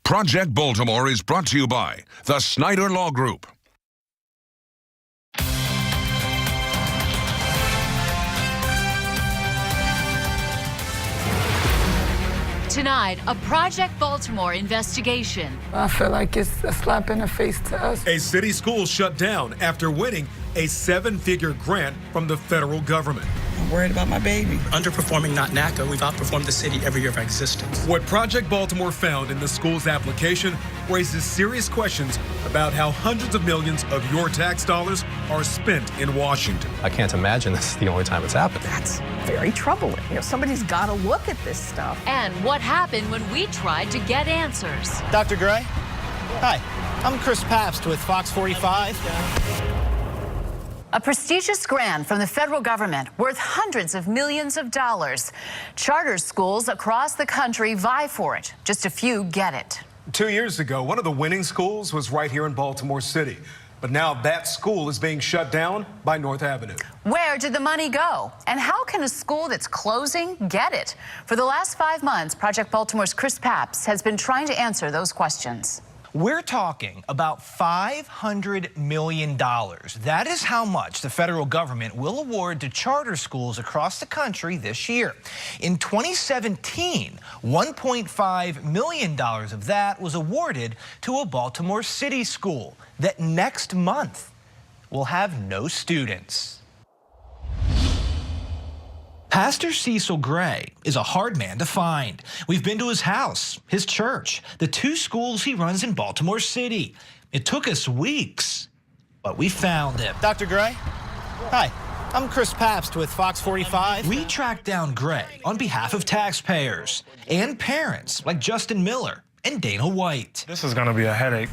Project Baltimore is brought to you by the Snyder Law Group. Tonight, a Project Baltimore investigation. I feel like it's a slap in the face to us. A city school shut down after winning a 7-figure grant from the federal government. I'm worried about my baby. Underperforming, not NACA. We've outperformed the city every year of our existence. What Project Baltimore found in the school's application raises serious questions about how hundreds of millions of your tax dollars are spent in Washington. I can't imagine this is the only time it's happened. That's very troubling. Somebody's got to look at this stuff. And what happened when we tried to get answers. Dr. Gray? Hi, I'm Chris Pabst with Fox 45. A prestigious grant from the federal government worth hundreds of millions of dollars. Charter schools across the country vie for it. Just a few get it. 2 years ago, one of the winning schools was right here in Baltimore City. But now that school is being shut down by North Avenue. Where did the money go? And how can a school that's closing get it? For the last 5 months, Project Baltimore's Chris Pabst has been trying to answer those questions. We're talking about $500 million. That is how much the federal government will award to charter schools across the country this year. In 2017, $1.5 million of that was awarded to a Baltimore City school that next month will have no students. Pastor Cecil Gray is a hard man to find. We've been to his house, his church, the 2 schools he runs in Baltimore City. It took us weeks, but we found him. Dr. Gray? Hi, I'm Chris Pabst with Fox 45. We tracked down Gray on behalf of taxpayers and parents like Justin Miller and Dana White. This is going to be a headache.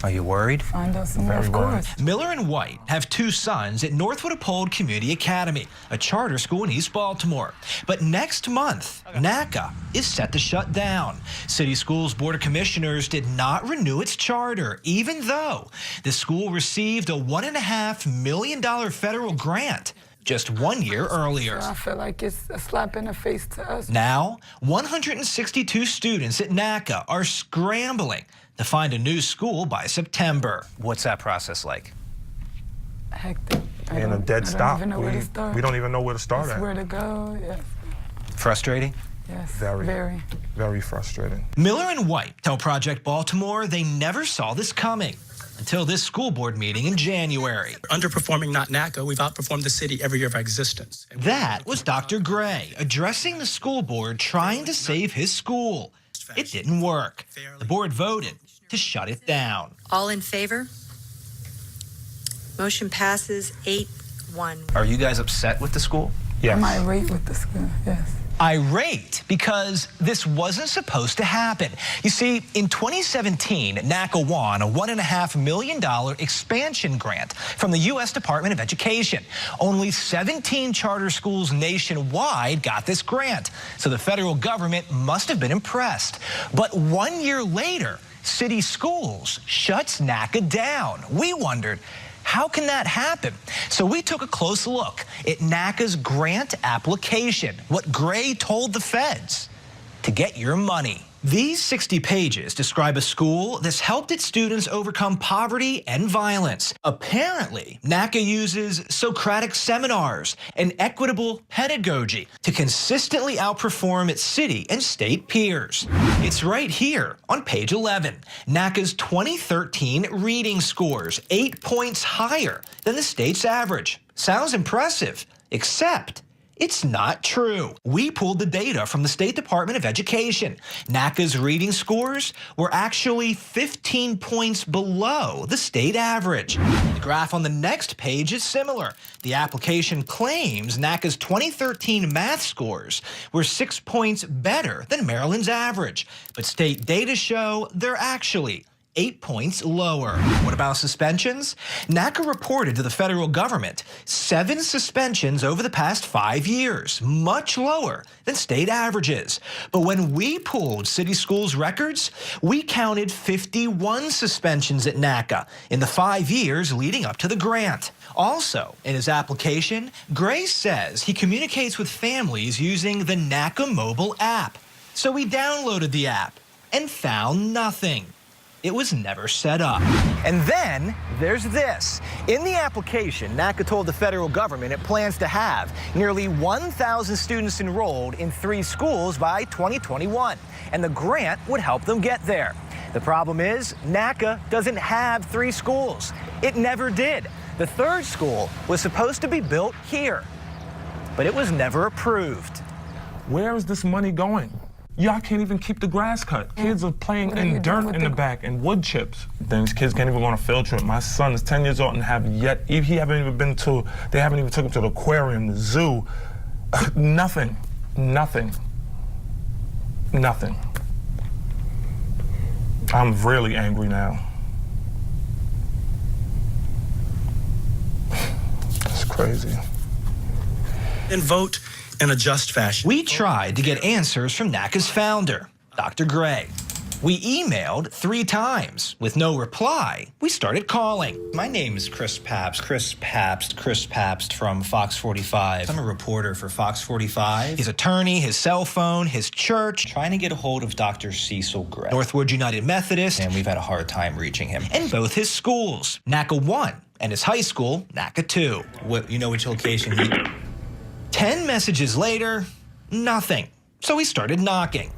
Are you worried? Find out some more, of course. Miller and White have 2 sons at Northwood Uphold Community Academy, a charter school in East Baltimore. But next month, NACA is set to shut down. City Schools Board of Commissioners did not renew its charter, even though the school received a $1.5 million federal grant just 1 year earlier. I feel like it's a slap in the face to us. Now, 162 students at NACA are scrambling to find a new school by September. What's that process like? Hectic. And a dead stop. We don't even know where to start at. Where to go, yes. Frustrating? Yes, very frustrating. Miller and White tell Project Baltimore they never saw this coming until this school board meeting in January. Underperforming, not NACA. We've outperformed the city every year of our existence. That was Dr. Gray addressing the school board trying to save his school. It didn't work. The board voted to shut it down. All in favor? Motion passes 8-1. Are you guys upset with the school? Yes. I'm irate with the school, yes. Irate because this wasn't supposed to happen. You see, in 2017, NACA won a $1.5 million expansion grant from the U.S. Department of Education. Only 17 charter schools nationwide got this grant, so the federal government must have been impressed. But 1 year later, City Schools shuts NACA down. We wondered, how can that happen? So we took a close look at NACA's grant application, what Gray told the feds to get your money. These 60 pages describe a school that's helped its students overcome poverty and violence. Apparently, NACA uses Socratic seminars and equitable pedagogy to consistently outperform its city and state peers. It's right here on page 11. NACA's 2013 reading scores, 8 points higher than the state's average. Sounds impressive, except it's not true. We pulled the data from the State Department of Education. NACA's reading scores were actually 15 points below the state average. The graph on the next page is similar. The application claims NACA's 2013 math scores were 6 points better than Maryland's average, but state data show they're actually 8 points lower. What about suspensions? NACA reported to the federal government 7 suspensions over the past 5 years, much lower than state averages. But when we pulled City Schools records, we counted 51 suspensions at NACA in the 5 years leading up to the grant. Also, in his application, Gray says he communicates with families using the NACA mobile app. So we downloaded the app and found nothing. It was never set up. And then there's this. In the application, NACA told the federal government it plans to have nearly 1,000 students enrolled in 3 schools by 2021, and the grant would help them get there. The problem is NACA doesn't have 3 schools. It never did. The 3rd school was supposed to be built here, but it was never approved. Where is this money going? Y'all can't even keep the grass cut. Kids are playing in dirt in the back and wood chips. Then these kids can't even go on a field trip. My son is 10 years old and they haven't even took him to the aquarium, the zoo. Nothing. I'm really angry now. It's crazy. And vote in a just fashion. We tried to get answers from NACA's founder, Dr. Gray. We emailed 3 times. With no reply, we started calling. My name is Chris Pabst from Fox 45. I'm a reporter for Fox 45. His attorney, his cell phone, his church, trying to get a hold of Dr. Cecil Gray. Northwood United Methodist, and we've had a hard time reaching him. And both his schools, NACA 1 and his high school, NACA 2. You know which location 10 messages later, nothing. So we started knocking.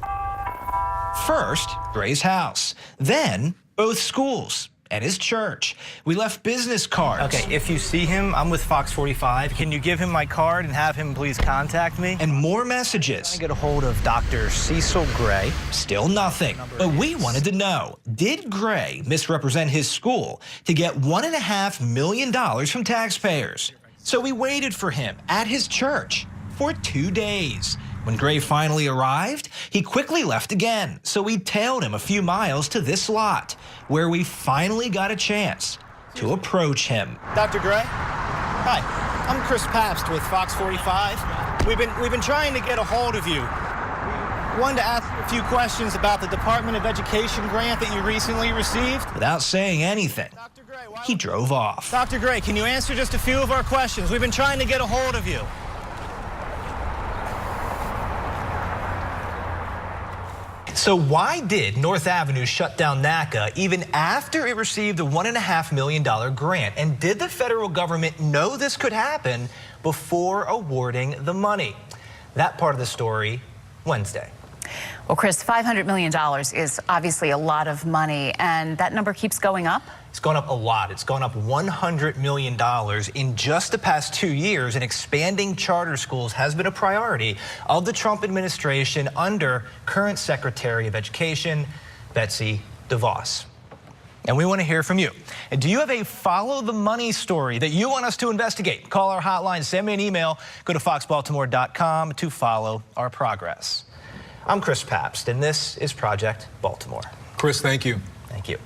First, Gray's house, then both schools and his church. We left business cards. Okay, if you see him, I'm with Fox 45. Can you give him my card and have him please contact me? And more messages. I get a hold of Dr. Cecil Gray. Still nothing. But we wanted to know, did Gray misrepresent his school to get $1.5 million from taxpayers? So we waited for him at his church for 2 days. When Gray finally arrived, he quickly left again. So we tailed him a few miles to this lot, where we finally got a chance to approach him. Dr. Gray? Hi, I'm Chris Pabst with Fox 45. We've been trying to get a hold of you. Wanted to ask a few questions about the Department of Education grant that you recently received. Without saying anything, he drove off. Dr. Gray, can you answer just a few of our questions? We've been trying to get a hold of you. So why did North Avenue shut down NACA even after it received a $1.5 million grant? And did the federal government know this could happen before awarding the money? That part of the story, Wednesday. Well, Chris, $500 million is obviously a lot of money, and that number keeps going up? It's gone up a lot. It's gone up $100 million in just the past 2 years, and expanding charter schools has been a priority of the Trump administration under current Secretary of Education, Betsy DeVos. And we want to hear from you. And do you have a follow the money story that you want us to investigate? Call our hotline, send me an email, go to foxbaltimore.com to follow our progress. I'm Chris Pabst, and this is Project Baltimore. Chris, thank you. Thank you.